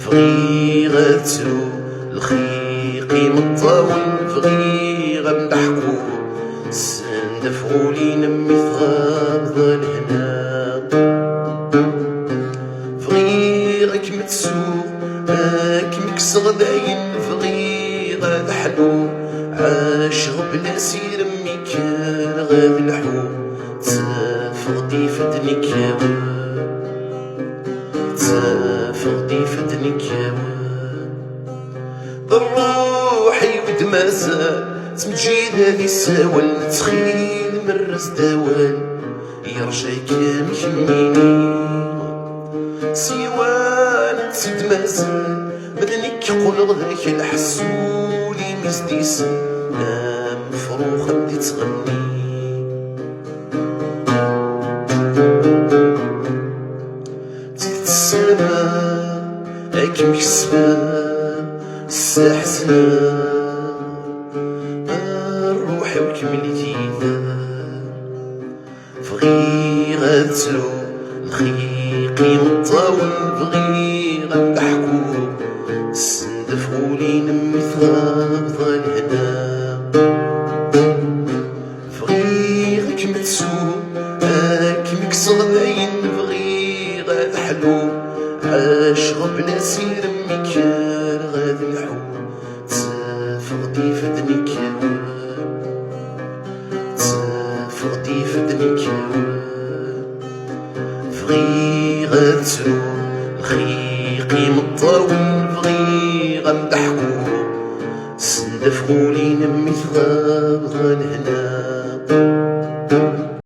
فغي غاترو الخيقي مطاول فغي غنضحكو سندفعو لينا مثغاب الهنا فغي غاك متسوق هاك مكسر داين فغي غاد حلو عاش بلا سير مي كان غاد الحو تفغدي فدني كاوان تفغدي فدني كاوان روحي ود مازال تمجيد هذي ساول نتخيل من راس داوال يرجع كام يهميني سيوان تسد مازال بدنك قول غذاك الحسولي مزديس مفروخ بدي تغني تلت السلامة هاك مكسبة الساحسنة روحي وكملتي فغي غاتلو الخيقي مطاول فغي غنضحكو سندفعو لينا مثغاب الهنا فغي غاك متسوق هاك مكسر داين فغي غاد حلو عاش بلا سير مي كان غاد الحو تفغدي فدني كاوان تفغدي فدني كاوان فغي غاترو الخيقي مطاول فغي غنضحكو سندفعو لينا مثغاب الهنا